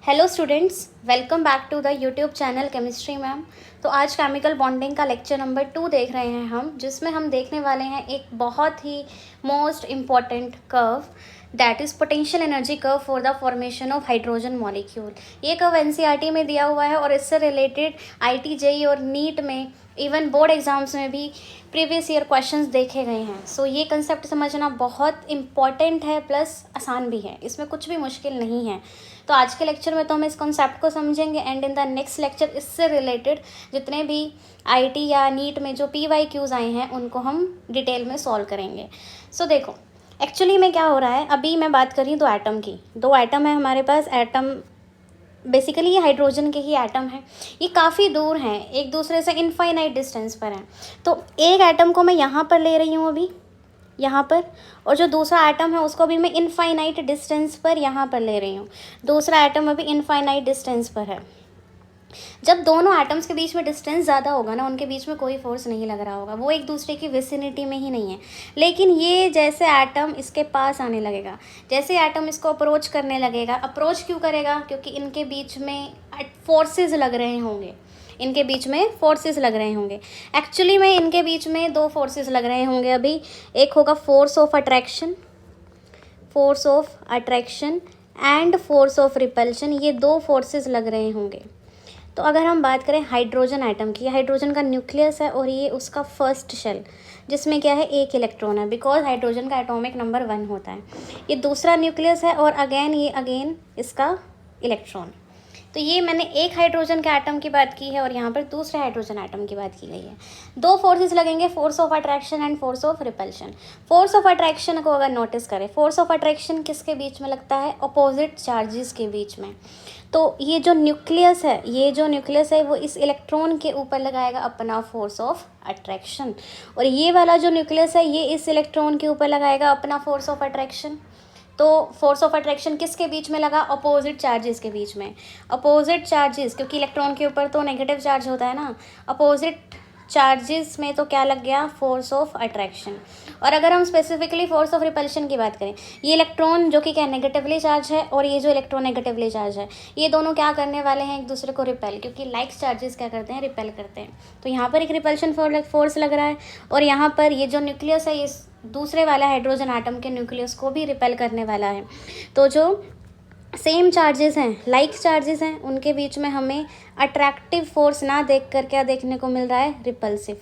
Hello students, welcome back to the YouTube channel chemistry ma'am. तो आज chemical bonding का lecture number 2 देख रहे हैं हम, जिसमें हम देखने वाले हैं एक बहुत ही most important curve, that is potential energy curve for the formation of hydrogen molecule. ये कर्व एनसीईआरटी में दिया हुआ है और इससे रिलेटेड आईटी जेईई और नीट में, इवन बोर्ड एग्जाम्स में भी प्रीवियस ईयर क्वेश्चंस देखे गए हैं। सो ये कंसेप्ट समझना बहुत इम्पॉर्टेंट है, प्लस आसान भी है, इसमें कुछ भी मुश्किल नहीं है। तो आज के लेक्चर में तो हम इस कॉन्सेप्ट को समझेंगे and in the next lecture इससे रिलेटेड जितने भी आईटी या नीट में जो PYQs आए हैं उनको हम डिटेल में सॉल्व करेंगे। सो देखो, एक्चुअली में क्या हो रहा है, अभी मैं बात कर रही हूँ दो एटम की। दो एटम है हमारे पास, एटम बेसिकली ये हाइड्रोजन के ही एटम हैं। ये काफ़ी दूर हैं, एक दूसरे से इनफाइनाइट डिस्टेंस पर हैं। तो एक एटम को मैं यहाँ पर ले रही हूँ अभी, यहाँ पर, और जो दूसरा एटम है उसको भी मैं इनफाइनाइट डिस्टेंस पर यहाँ पर ले रही हूँ। दूसरा एटम अभी इनफाइनाइट डिस्टेंस पर है। जब दोनों एटम्स के बीच में डिस्टेंस ज़्यादा होगा ना, उनके बीच में कोई फोर्स नहीं लग रहा होगा, वो एक दूसरे की विसिनिटी में ही नहीं है। लेकिन ये जैसे एटम इसके पास आने लगेगा, जैसे एटम इसको अप्रोच करने लगेगा, अप्रोच क्यों करेगा? क्योंकि इनके बीच में फोर्सेस लग रहे होंगे, इनके बीच में फोर्सेस लग रहे होंगे। एक्चुअली में इनके बीच में दो फोर्सेस लग रहे होंगे अभी। एक होगा force of attraction and force of repulsion. ये दो फोर्सेस लग रहे होंगे। तो अगर हम बात करें हाइड्रोजन एटम की, हाइड्रोजन का न्यूक्लियस है और ये उसका फर्स्ट शेल, जिसमें क्या है, एक इलेक्ट्रॉन है, बिकॉज हाइड्रोजन का एटॉमिक नंबर 1 होता है। ये दूसरा न्यूक्लियस है और अगेन इसका इलेक्ट्रॉन। तो ये मैंने एक हाइड्रोजन के एटम की बात की है और यहाँ पर दूसरे हाइड्रोजन एटम की बात की गई है। दो फोर्सेस लगेंगे, force of attraction and force of repulsion. Force of attraction को अगर नोटिस करें, फोर्स ऑफ अट्रैक्शन किसके बीच में लगता है? अपोजिट चार्जेस के बीच में। तो ये जो न्यूक्लियस है वो इस इलेक्ट्रॉन के ऊपर लगाएगा अपना फोर्स ऑफ अट्रैक्शन, और ये वाला जो न्यूक्लियस है ये इस इलेक्ट्रॉन के ऊपर लगाएगा अपना फोर्स ऑफ अट्रैक्शन। तो फोर्स ऑफ अट्रैक्शन किसके बीच में लगा? अपोजिट चार्जेस के बीच में। अपोजिट चार्जेस, क्योंकि इलेक्ट्रॉन के ऊपर तो नेगेटिव चार्ज होता है ना, अपोजिट चार्जेस में तो क्या लग गया? Force of attraction. और अगर हम स्पेसिफिकली फोर्स ऑफ रिपल्शन की बात करें, ये इलेक्ट्रॉन जो कि क्या नेगेटिवली चार्ज है और ये जो इलेक्ट्रॉन नेगेटिवली चार्ज है, ये दोनों क्या करने वाले हैं? एक दूसरे को रिपेल, क्योंकि लाइक चार्जेस क्या करते हैं? रिपेल करते हैं। तो यहाँ पर एक रिपल्शन फोर्स लग रहा है और यहाँ पर ये जो न्यूक्लियस है, ये दूसरे वाला हाइड्रोजन एटम के न्यूक्लियस को भी रिपेल करने वाला है। तो जो सेम चार्जेस हैं, लाइक चार्जेस हैं, उनके बीच में हमें अट्रैक्टिव फोर्स ना देख कर क्या देखने को मिल रहा है? रिपल्सिव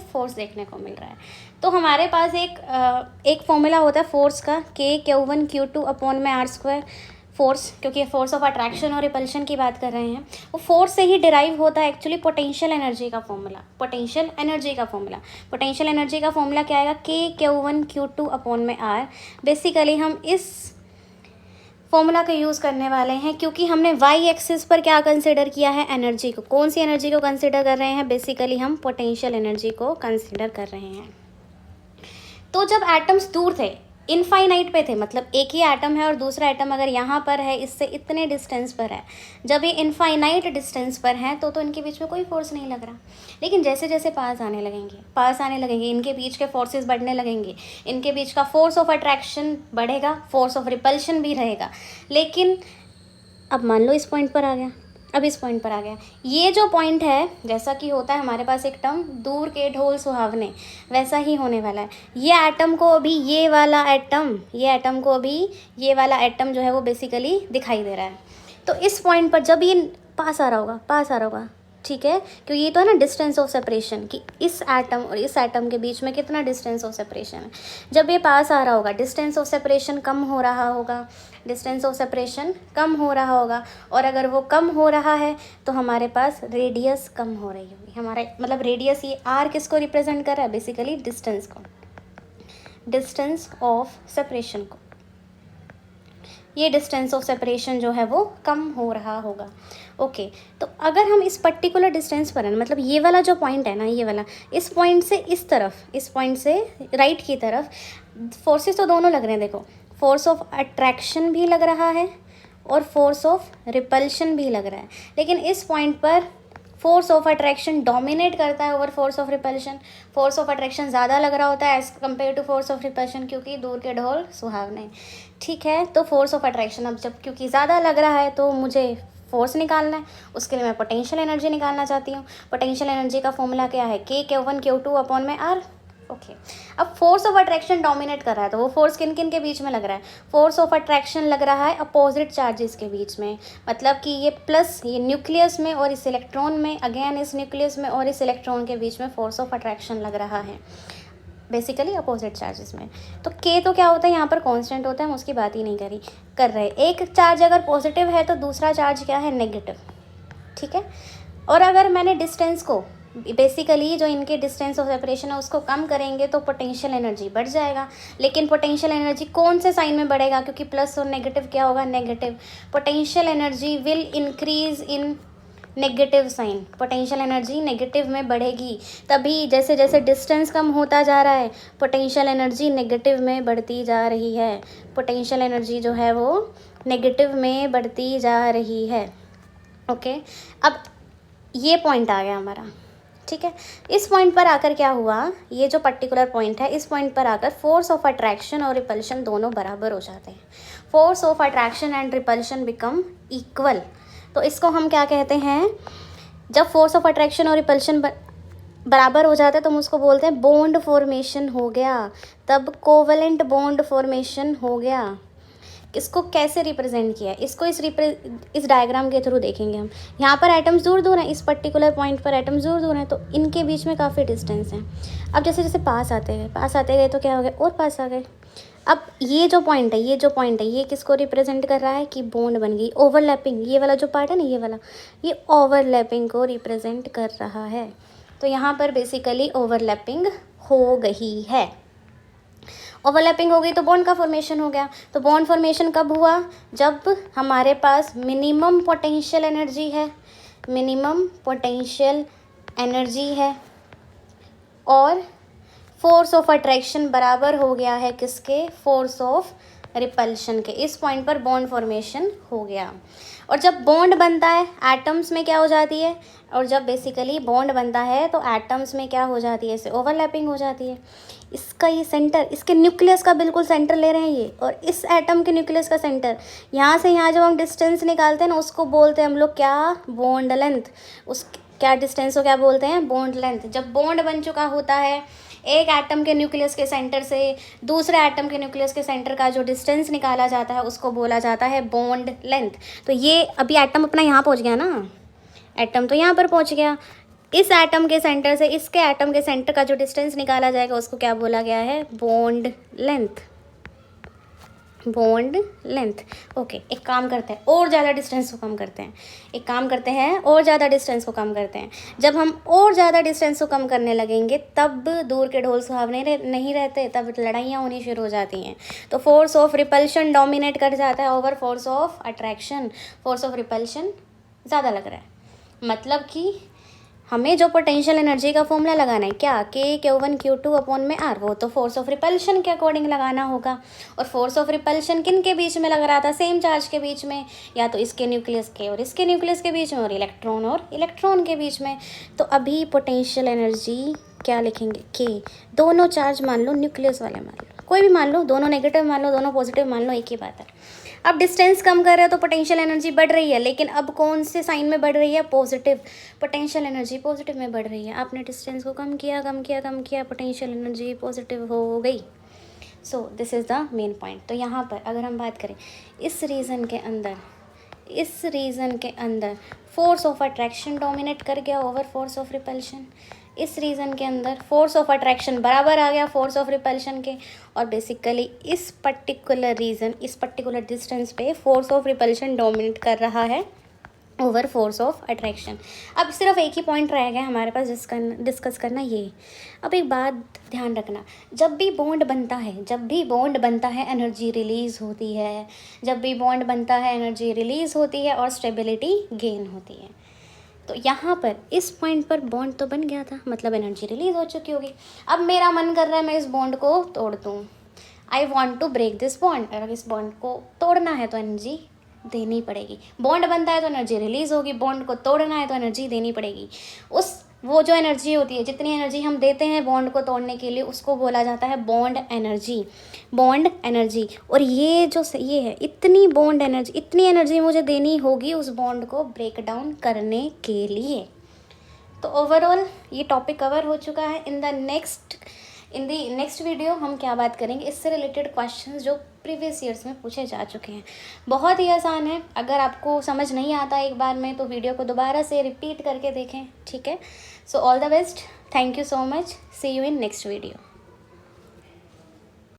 फोर्स देखने को मिल रहा है। तो हमारे पास एक फॉर्मूला होता है फोर्स का, K(Q1Q2)/r², फोर्स, क्योंकि फोर्स ऑफ अट्रैक्शन और रिपल्शन की बात कर रहे हैं। वो फोर्स से ही डिराइव होता है एक्चुअली पोटेंशियल एनर्जी का फॉर्मूला। पोटेंशियल एनर्जी का फॉर्मूला क्या आएगा? K(Q1Q2)/r। बेसिकली हम इस फॉर्मूला का यूज़ करने वाले हैं क्योंकि हमने वाई एक्सिस पर क्या कंसिडर किया है? एनर्जी को। कौन सी एनर्जी को कंसिडर कर रहे हैं? बेसिकली हम पोटेंशियल एनर्जी को कंसिडर कर रहे हैं। तो जब एटम्स दूर थे, इनफाइनाइट पे थे, मतलब एक ही एटम है और दूसरा एटम अगर यहाँ पर है, इससे इतने डिस्टेंस पर है, जब ये इनफाइनाइट डिस्टेंस पर हैं तो इनके बीच में कोई फोर्स नहीं लग रहा। लेकिन जैसे जैसे पास आने लगेंगे इनके बीच के फोर्सेस बढ़ने लगेंगे, इनके बीच का फोर्स ऑफ अट्रैक्शन बढ़ेगा, फोर्स ऑफ रिपल्शन भी रहेगा। लेकिन अब मान लो इस पॉइंट पर आ गया, ये जो पॉइंट है, जैसा कि होता है हमारे पास एक टर्म दूर के ढोल सुहावने, वैसा ही होने वाला है। ये एटम को अभी ये वाला एटम जो है वो बेसिकली दिखाई दे रहा है। तो इस पॉइंट पर जब ये पास आ रहा होगा, ठीक है, क्योंकि ये तो है ना डिस्टेंस ऑफ सेपरेशन, कि इस एटम और इस एटम के बीच में कितना डिस्टेंस ऑफ सेपरेशन है। जब ये पास आ रहा होगा, डिस्टेंस ऑफ सेपरेशन कम हो रहा होगा, और अगर वो कम हो रहा है तो हमारे पास रेडियस कम हो रही होगी। हमारे मतलब रेडियस, ये आर किसको रिप्रेजेंट कर रहा है? बेसिकली डिस्टेंस ऑफ सेपरेशन को। ये डिस्टेंस ऑफ सेपरेशन जो है वो कम हो रहा होगा। ओके, तो अगर हम इस पर्टिकुलर डिस्टेंस पर हैं, मतलब ये वाला जो पॉइंट है ना, ये वाला, इस पॉइंट से राइट की तरफ फोर्सेस तो दोनों लग रहे हैं। देखो, फोर्स ऑफ अट्रैक्शन भी लग रहा है और फोर्स ऑफ रिपल्शन भी लग रहा है। लेकिन इस पॉइंट पर फोर्स ऑफ अट्रैक्शन डोमिनेट करता है over force of repulsion. Force of attraction ज़्यादा लग रहा होता है as compare to force of repulsion, क्योंकि दूर के ढोल सुहावने। ठीक है, तो फोर्स ऑफ अट्रैक्शन अब जब क्योंकि ज़्यादा लग रहा है तो मुझे फोर्स निकालना है, उसके लिए मैं पोटेंशियल एनर्जी निकालना चाहती हूँ। पोटेंशियल एनर्जी का फॉर्मूला क्या है, K1Q2 अपॉन में R। ओके, अब फोर्स ऑफ अट्रैक्शन डोमिनेट कर रहा है, तो वो फोर्स किन किन के बीच में लग रहा है, फोर्स ऑफ अट्रैक्शन लग रहा है अपोजिट चार्जेस के बीच में। मतलब कि ये प्लस ये न्यूक्लियस में और इस इलेक्ट्रॉन में, अगेन इस न्यूक्लियस में और इस इलेक्ट्रॉन के बीच में फोर्स ऑफ अट्रैक्शन लग रहा है, बेसिकली अपोजिट चार्जेस में। तो K तो क्या होता है यहाँ पर कांस्टेंट होता है, हम उसकी बात ही नहीं कर रहे। एक चार्ज अगर पॉजिटिव है तो दूसरा चार्ज क्या है, नेगेटिव। ठीक है, और अगर मैंने डिस्टेंस को बेसिकली जो इनके डिस्टेंस ऑफ सेपरेशन है उसको कम करेंगे तो पोटेंशियल एनर्जी बढ़ जाएगा। लेकिन पोटेंशियल एनर्जी कौन से साइन में बढ़ेगा, क्योंकि प्लस और नेगेटिव क्या होगा, negative. Potential energy will increase in negative sign, potential energy negative में बढ़ेगी। तभी जैसे जैसे डिस्टेंस कम होता जा रहा है पोटेंशियल एनर्जी नेगेटिव में बढ़ती जा रही है। पोटेंशियल एनर्जी जो है वो नेगेटिव में बढ़ती जा रही है। ओके, अब ये पॉइंट आ गया हमारा। ठीक है, इस पॉइंट पर आकर क्या हुआ, ये जो पर्टिकुलर पॉइंट है, इस पॉइंट पर आकर फोर्स ऑफ अट्रैक्शन और रिपल्शन दोनों बराबर हो जाते हैं। Force of attraction and repulsion become equal. तो इसको हम क्या कहते हैं, जब फोर्स ऑफ अट्रैक्शन और रिपल्शन बराबर हो जाता है तो हम उसको बोलते हैं बॉन्ड फॉर्मेशन हो गया, तब कोवेलेंट बॉन्ड फॉर्मेशन हो गया। इसको कैसे रिप्रेजेंट किया है, इसको इस डायग्राम के थ्रू देखेंगे हम। यहाँ पर एटम्स दूर दूर हैं, इस पर्टिकुलर पॉइंट पर एटम्स दूर दूर हैं, तो इनके बीच में काफ़ी डिस्टेंस है। अब जैसे जैसे पास आते गए तो क्या हो गया, और पास आ गए। अब ये जो पॉइंट है ये किसको रिप्रेजेंट कर रहा है कि बॉन्ड बन गई, ओवरलैपिंग। ये वाला जो पार्ट है ना, ये वाला, ये ओवरलैपिंग को रिप्रेजेंट कर रहा है। तो यहाँ पर बेसिकली ओवरलैपिंग हो गई है। ओवरलैपिंग हो गई तो बॉन्ड का फॉर्मेशन हो गया। तो बॉन्ड फॉर्मेशन कब हुआ, जब हमारे पास मिनिमम पोटेंशियल एनर्जी है, मिनिमम पोटेंशियल एनर्जी है और फोर्स ऑफ अट्रैक्शन बराबर हो गया है किसके, फोर्स ऑफ रिपल्शन के। इस पॉइंट पर बॉन्ड फॉर्मेशन हो गया। और जब बॉन्ड बनता है एटम्स में क्या हो जाती है, और जब बेसिकली बॉन्ड बनता है तो एटम्स में क्या हो जाती है, इससे ओवरलैपिंग हो जाती है। इसका ये सेंटर, इसके न्यूक्लियस का बिल्कुल सेंटर ले रहे हैं ये, और इस एटम के न्यूक्लियस का सेंटर, यहाँ से यहाँ जब हम डिस्टेंस निकालते हैं ना उसको बोलते हैं हम लोग क्या, बॉन्ड लेंथ। उस क्या डिस्टेंस को क्या बोलते हैं, बॉन्ड लेंथ। जब बॉन्ड बन चुका होता है एक एटम के न्यूक्लियस के सेंटर से दूसरे एटम के न्यूक्लियस के सेंटर का जो डिस्टेंस निकाला जाता है उसको बोला जाता है बॉन्ड लेंथ। तो ये अभी एटम अपना यहाँ पहुँच गया ना, एटम तो यहाँ पर पहुँच गया। इस एटम के सेंटर से इसके एटम के सेंटर का जो डिस्टेंस निकाला जाएगा उसको क्या बोला गया है, bond length, bond length. Okay, एक काम करते हैं और ज़्यादा डिस्टेंस को कम करते हैं, और ज़्यादा डिस्टेंस को कम करते हैं। जब हम और ज़्यादा डिस्टेंस को कम करने लगेंगे तब दूर के ढोल सुहावने नहीं रहते, तब लड़ाइयाँ होनी शुरू हो जाती हैं। तो फोर्स ऑफ रिपल्शन डोमिनेट कर जाता है over force of attraction. Force of repulsion ज़्यादा लग रहा है, मतलब कि हमें जो पोटेंशियल एनर्जी का फॉर्मूला लगाना है क्या, K1Q2 अपॉन में R, वो तो फोर्स ऑफ रिपल्शन के अकॉर्डिंग लगाना होगा। और फोर्स ऑफ रिपल्शन किन के बीच में लग रहा था, सेम चार्ज के बीच में, या तो इसके न्यूक्लियस के और इसके न्यूक्लियस के बीच में, और इलेक्ट्रॉन के बीच में। तो अभी पोटेंशियल एनर्जी क्या लिखेंगे, K। दोनों चार्ज मान लो, न्यूक्लियस वाले मान लो, कोई भी मान लो, दोनों नेगेटिव मान लो, दोनों पॉजिटिव मान लो, एक ही बात है। अब डिस्टेंस कम कर रहे हो तो पोटेंशियल एनर्जी बढ़ रही है, लेकिन अब कौन से साइन में बढ़ रही है, पॉजिटिव। पोटेंशियल एनर्जी पॉजिटिव में बढ़ रही है। आपने डिस्टेंस को कम किया, पोटेंशियल एनर्जी पॉजिटिव हो गई। So this is the main point. तो यहाँ पर अगर हम बात करें इस रीज़न के अंदर फोर्स ऑफ अट्रैक्शन डोमिनेट कर गया ओवर फोर्स ऑफ रिपल्शन। इस रीज़न के अंदर फोर्स ऑफ अट्रैक्शन बराबर आ गया फोर्स ऑफ रिपल्शन के, और बेसिकली इस पर्टिकुलर डिस्टेंस पे फोर्स ऑफ रिपल्शन डोमिनेट कर रहा है ओवर फोर्स ऑफ अट्रैक्शन। अब सिर्फ एक ही पॉइंट रह गया हमारे पास डिस्कस करना, ये। अब एक बात ध्यान रखना, जब भी बॉन्ड बनता है एनर्जी रिलीज़ होती है, और स्टेबिलिटी गेन होती है। तो यहाँ पर इस पॉइंट पर बॉन्ड तो बन गया था, मतलब एनर्जी रिलीज हो चुकी होगी। अब मेरा मन कर रहा है मैं इस बॉन्ड को तोड़ दूँ, I want to break this bond. अगर इस बॉन्ड को तोड़ना है तो एनर्जी देनी पड़ेगी। बॉन्ड बनता है तो एनर्जी रिलीज होगी, बॉन्ड को तोड़ना है तो एनर्जी देनी पड़ेगी। वो जो एनर्जी होती है, जितनी एनर्जी हम देते हैं बॉन्ड को तोड़ने के लिए, उसको बोला जाता है बॉन्ड एनर्जी। Bond energy. और ये है, इतनी एनर्जी मुझे देनी होगी उस बॉन्ड को ब्रेक डाउन करने के लिए। तो ओवरऑल ये टॉपिक कवर हो चुका है। इन द नेक्स्ट वीडियो हम क्या बात करेंगे, इससे रिलेटेड क्वेश्चंस जो प्रीवियस ईयर्स में पूछे जा चुके हैं। बहुत ही आसान है, अगर आपको समझ नहीं आता एक बार में तो वीडियो को दोबारा से रिपीट करके देखें, ठीक है। So all the best, thank you so much, see you in next video.